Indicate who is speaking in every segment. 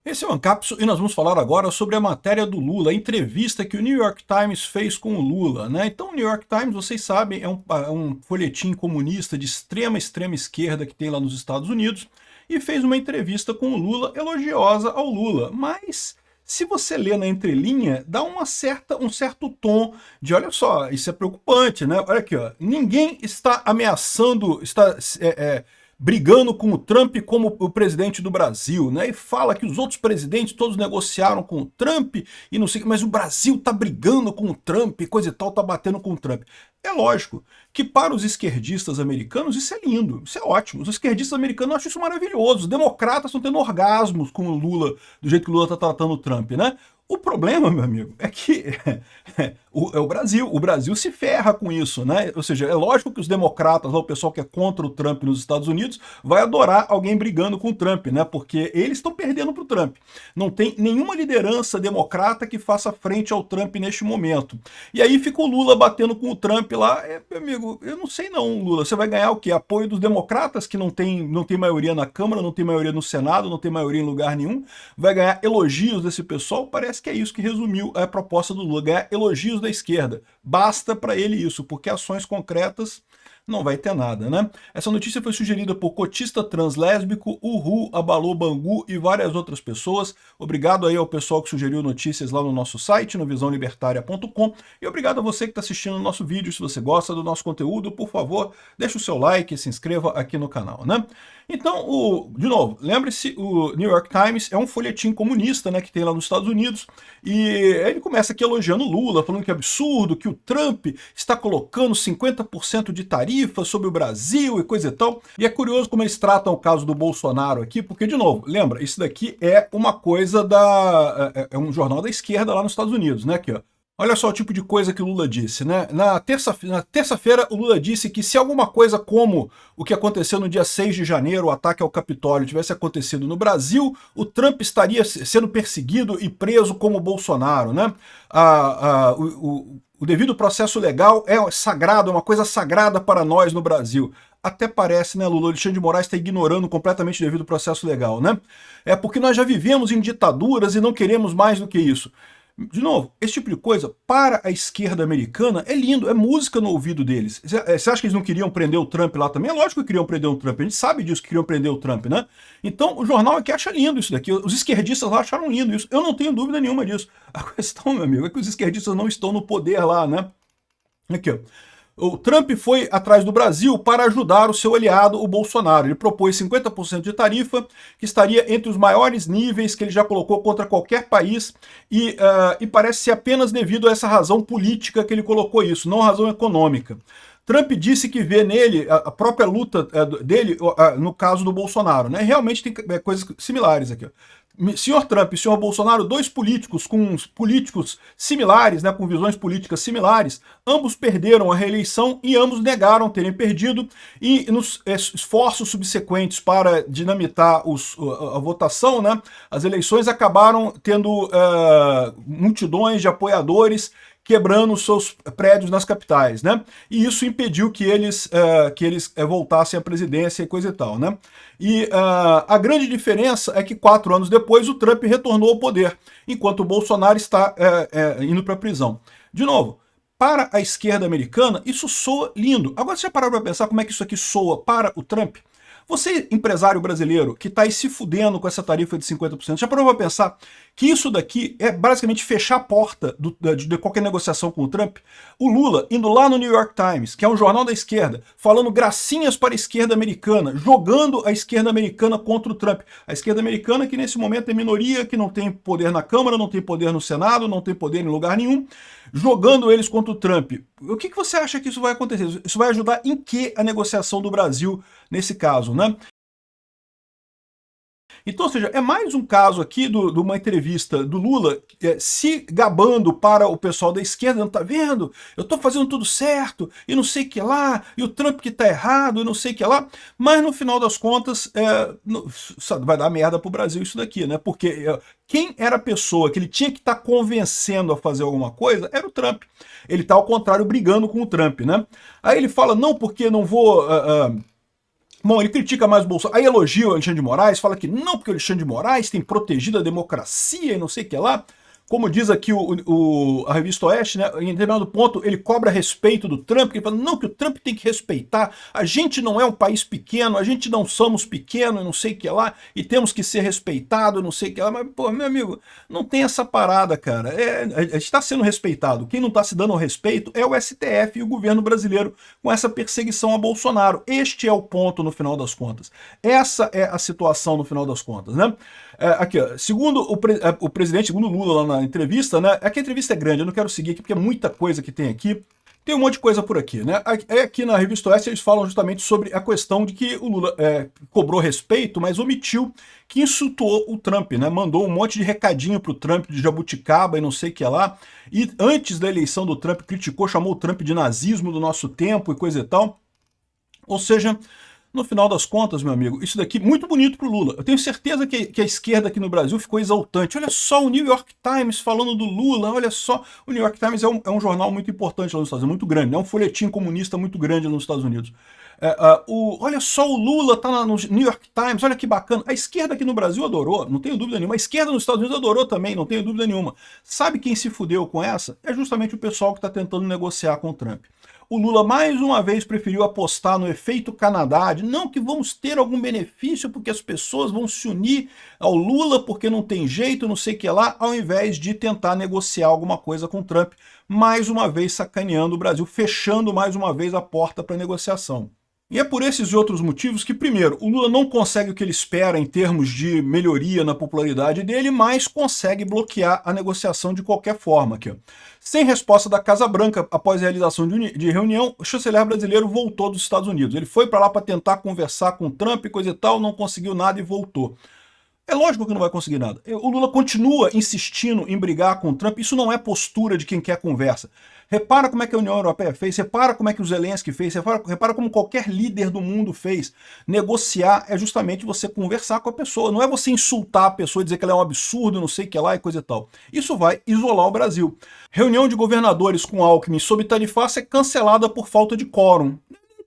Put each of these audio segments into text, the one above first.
Speaker 1: Esse é o Ancapso e nós vamos falar agora sobre a matéria do Lula, a entrevista que o New York Times fez com o Lula, né? Então o New York Times, vocês sabem, é um folhetim comunista de extrema esquerda que tem lá nos Estados Unidos e fez uma entrevista com o Lula elogiosa ao Lula, mas se você lê na entrelinha, dá um certo tom de, olha só, isso é preocupante, né? Olha aqui, ó, ninguém está ameaçando, brigando com o Trump como o presidente do Brasil, né? E fala que os outros presidentes todos negociaram com o Trump e não sei, mas o Brasil tá brigando com o Trump, coisa e tal, tá batendo com o Trump. É lógico que para os esquerdistas americanos isso é lindo, isso é ótimo. Os esquerdistas americanos acham isso maravilhoso. Os democratas estão tendo orgasmos com o Lula, do jeito que o Lula está tratando o Trump, né? O problema, meu amigo, é que é o Brasil. O Brasil se ferra com isso, né? Ou seja, é lógico que os democratas, o pessoal que é contra o Trump nos Estados Unidos, vai adorar alguém brigando com o Trump, né? Porque eles estão perdendo para o Trump. Não tem nenhuma liderança democrata que faça frente ao Trump neste momento. E aí fica o Lula batendo com o Trump lá. Meu amigo, eu não sei não, Lula. Você vai ganhar o quê? Apoio dos democratas, que não tem maioria na Câmara, não tem maioria no Senado, não tem maioria em lugar nenhum. Vai ganhar elogios desse pessoal? Parece que é isso que resumiu a proposta do Lula, ganhar elogios da esquerda. Basta para ele isso, porque ações concretas não vai ter nada, né? Essa notícia foi sugerida por cotista translésbico, Uhu, Abalô Bangu e várias outras pessoas. Obrigado aí ao pessoal que sugeriu notícias lá no nosso site, no visãolibertaria.com, e obrigado a você que está assistindo o nosso vídeo. Se você gosta do nosso conteúdo, por favor, deixe o seu like e se inscreva aqui no canal, né? Então, de novo, lembre-se, o New York Times é um folhetim comunista, né, que tem lá nos Estados Unidos, e ele começa aqui elogiando o Lula, falando que é absurdo, que o Trump está colocando 50% de tarifa sobre o Brasil e coisa e tal. E é curioso como eles tratam o caso do Bolsonaro aqui, porque, de novo, lembra, isso daqui é uma coisa é um jornal da esquerda lá nos Estados Unidos, né, aqui, ó. Olha só o tipo de coisa que o Lula disse, né? Na terça-feira, o Lula disse que se alguma coisa como o que aconteceu no dia 6 de janeiro, o ataque ao Capitólio, tivesse acontecido no Brasil, o Trump estaria sendo perseguido e preso como o Bolsonaro, né? O devido processo legal é sagrado, é uma coisa sagrada para nós no Brasil. Até parece, né, Lula? O Alexandre de Moraes está ignorando completamente o devido processo legal, né? É porque nós já vivemos em ditaduras e não queremos mais do que isso. De novo, esse tipo de coisa, para a esquerda americana, é lindo, é música no ouvido deles. Você acha que eles não queriam prender o Trump lá também? É lógico que queriam prender o Trump, a gente sabe disso, que queriam prender o Trump, né? Então, o jornal aqui acha lindo isso daqui, os esquerdistas lá acharam lindo isso, eu não tenho dúvida nenhuma disso. A questão, meu amigo, é que os esquerdistas não estão no poder lá, né? Aqui, ó. O Trump foi atrás do Brasil para ajudar o seu aliado, o Bolsonaro. Ele propôs 50% de tarifa, que estaria entre os maiores níveis que ele já colocou contra qualquer país, e parece ser apenas devido a essa razão política que ele colocou isso, não razão econômica. Trump disse que vê nele a própria luta dele no caso do Bolsonaro, né? Realmente tem coisas similares aqui. Senhor Trump e senhor Bolsonaro, dois políticos com políticos similares, né, com visões políticas similares, ambos perderam a reeleição e ambos negaram terem perdido, e nos esforços subsequentes para dinamitar a votação, né, as eleições acabaram tendo multidões de apoiadores quebrando os seus prédios nas capitais, né? E isso impediu que eles voltassem à presidência e coisa e tal, né? E a grande diferença é que 4 anos depois o Trump retornou ao poder, enquanto o Bolsonaro está indo para a prisão. De novo, para a esquerda americana, isso soa lindo. Agora você já parou para pensar como é que isso aqui soa para o Trump? Você, empresário brasileiro, que está aí se fudendo com essa tarifa de 50%, já parou para pensar que isso daqui é basicamente fechar a porta de qualquer negociação com o Trump? O Lula indo lá no New York Times, que é um jornal da esquerda, falando gracinhas para a esquerda americana, jogando a esquerda americana contra o Trump. A esquerda americana que nesse momento é minoria, que não tem poder na Câmara, não tem poder no Senado, não tem poder em lugar nenhum, jogando eles contra o Trump. O que você acha que isso vai acontecer? Isso vai ajudar em que a negociação do Brasil nesse caso, né? Então, ou seja, é mais um caso aqui de uma entrevista do Lula se gabando para o pessoal da esquerda, não tá vendo? Eu tô fazendo tudo certo, e não sei o que lá, e o Trump que tá errado, e não sei o que lá, mas no final das contas vai dar merda pro Brasil isso daqui, né? Porque quem era a pessoa que ele tinha que estar convencendo a fazer alguma coisa era o Trump. Ele tá, ao contrário, brigando com o Trump, né? Aí ele fala, não, porque não vou Bom, ele critica mais o Bolsonaro, aí elogia o Alexandre de Moraes, fala que não, porque o Alexandre de Moraes tem protegido a democracia e não sei o que lá. Como diz aqui a revista Oeste, né, em determinado ponto ele cobra respeito do Trump, ele fala, não, que o Trump tem que respeitar, a gente não é um país pequeno, a gente não somos pequenos, não sei o que lá, e temos que ser respeitados, não sei o que lá, mas, pô, meu amigo, não tem essa parada, cara, a gente está sendo respeitado, quem não está se dando ao respeito é o STF e o governo brasileiro com essa perseguição a Bolsonaro, este é o ponto no final das contas, essa é a situação no final das contas, né? Aqui, ó, segundo o presidente, segundo o Lula lá na entrevista, né? É que a entrevista é grande, eu não quero seguir aqui porque é muita coisa que tem aqui. Tem um monte de coisa por aqui, né? Aqui na Revista Oeste eles falam justamente sobre a questão de que o Lula cobrou respeito, mas omitiu que insultou o Trump, né? Mandou um monte de recadinho pro Trump de jabuticaba e não sei o que lá. E antes da eleição do Trump criticou, chamou o Trump de nazismo do nosso tempo e coisa e tal. Ou seja, no final das contas, meu amigo, isso daqui muito bonito pro Lula. Eu tenho certeza que a esquerda aqui no Brasil ficou exaltante. Olha só o New York Times falando do Lula, olha só. O New York Times é um jornal muito importante lá nos Estados Unidos, muito grande, é um folhetim comunista muito grande nos Estados Unidos. Olha só, o Lula tá no New York Times, olha que bacana. A esquerda aqui no Brasil adorou, não tenho dúvida nenhuma. A esquerda nos Estados Unidos adorou também, não tenho dúvida nenhuma. Sabe quem se fudeu com essa? É justamente o pessoal que está tentando negociar com o Trump. O Lula mais uma vez preferiu apostar no efeito Canadá, de não que vamos ter algum benefício porque as pessoas vão se unir ao Lula porque não tem jeito, não sei o que lá, ao invés de tentar negociar alguma coisa com o Trump, mais uma vez sacaneando o Brasil, fechando mais uma vez a porta para negociação. E é por esses e outros motivos que, primeiro, o Lula não consegue o que ele espera em termos de melhoria na popularidade dele, mas consegue bloquear a negociação de qualquer forma. Aqui, ó. Sem resposta da Casa Branca após a realização de reunião, o chanceler brasileiro voltou dos Estados Unidos. Ele foi para lá para tentar conversar com o Trump e coisa e tal, não conseguiu nada e voltou. É lógico que não vai conseguir nada. O Lula continua insistindo em brigar com o Trump, isso não é postura de quem quer conversa. Repara como é que a União Europeia fez, repara como é que o Zelensky fez, repara como qualquer líder do mundo fez. Negociar é justamente você conversar com a pessoa, não é você insultar a pessoa e dizer que ela é um absurdo, não sei o que lá e coisa e tal. Isso vai isolar o Brasil. Reunião de governadores com Alckmin sob tarifaço é cancelada por falta de quórum.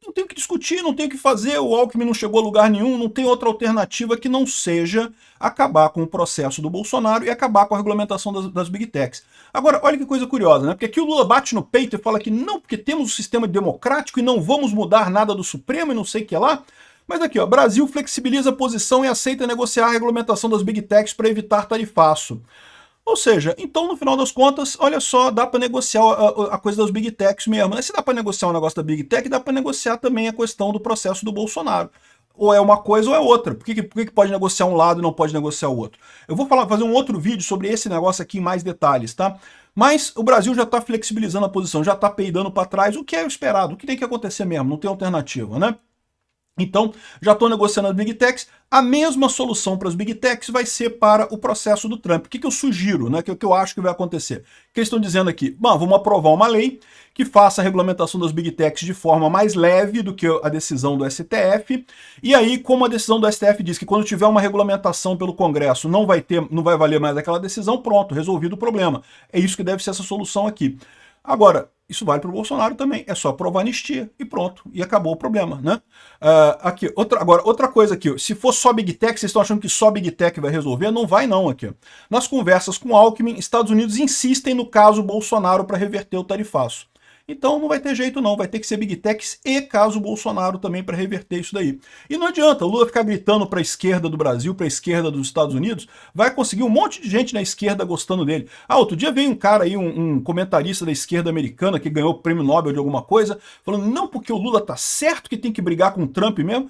Speaker 1: Não tem o que discutir, não tem o que fazer, o Alckmin não chegou a lugar nenhum, não tem outra alternativa que não seja acabar com o processo do Bolsonaro e acabar com a regulamentação das Big Techs. Agora, olha que coisa curiosa, né? Porque aqui o Lula bate no peito e fala que não, porque temos um sistema democrático e não vamos mudar nada do Supremo e não sei o que lá. Mas aqui, ó, Brasil flexibiliza a posição e aceita negociar a regulamentação das Big Techs para evitar tarifaço. Ou seja, então no final das contas, olha só, dá para negociar a coisa das Big Techs mesmo. Se dá para negociar um negócio da Big Tech, dá para negociar também a questão do processo do Bolsonaro. Ou é uma coisa ou é outra. Por que pode negociar um lado e não pode negociar o outro? Eu vou fazer um outro vídeo sobre esse negócio aqui em mais detalhes, tá? Mas o Brasil já está flexibilizando a posição, já está peidando para trás, o que é esperado, o que tem que acontecer mesmo, não tem alternativa, né? Então, já estou negociando as Big Techs. A mesma solução para as Big Techs vai ser para o processo do Trump. O que eu sugiro, né? O que eu acho que vai acontecer? Que eles estão dizendo aqui, vamos aprovar uma lei que faça a regulamentação das Big Techs de forma mais leve do que a decisão do STF. E aí, como a decisão do STF diz que quando tiver uma regulamentação pelo Congresso não vai valer mais aquela decisão, pronto, resolvido o problema. É isso que deve ser essa solução aqui. Agora, isso vale para o Bolsonaro também, é só aprovar anistia e pronto, e acabou o problema, né? Aqui, outra coisa aqui, se for só Big Tech, vocês estão achando que só Big Tech vai resolver? Não vai não aqui. Nas conversas com Alckmin, Estados Unidos insistem no caso Bolsonaro para reverter o tarifaço. Então não vai ter jeito não, vai ter que ser Big Techs e caso Bolsonaro também para reverter isso daí. E não adianta o Lula ficar gritando para a esquerda do Brasil, para a esquerda dos Estados Unidos, vai conseguir um monte de gente na esquerda gostando dele. Outro dia veio um cara aí, um comentarista da esquerda americana que ganhou o prêmio Nobel de alguma coisa, falando, não, porque o Lula tá certo que tem que brigar com o Trump mesmo.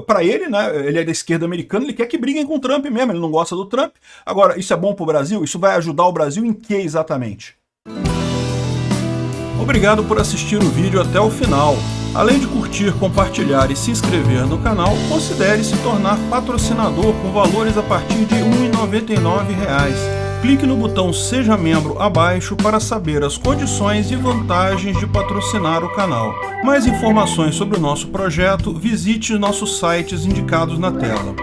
Speaker 1: Para ele, né, ele é da esquerda americana, ele quer que briguem com o Trump mesmo, ele não gosta do Trump. Agora, isso é bom para o Brasil? Isso vai ajudar o Brasil em que exatamente? Obrigado por assistir o vídeo até o final. Além de curtir, compartilhar e se inscrever no canal, considere se tornar patrocinador com valores a partir de R$ 1,99. Clique no botão Seja Membro abaixo para saber as condições e vantagens de patrocinar o canal. Mais informações sobre o nosso projeto, visite nossos sites indicados na tela.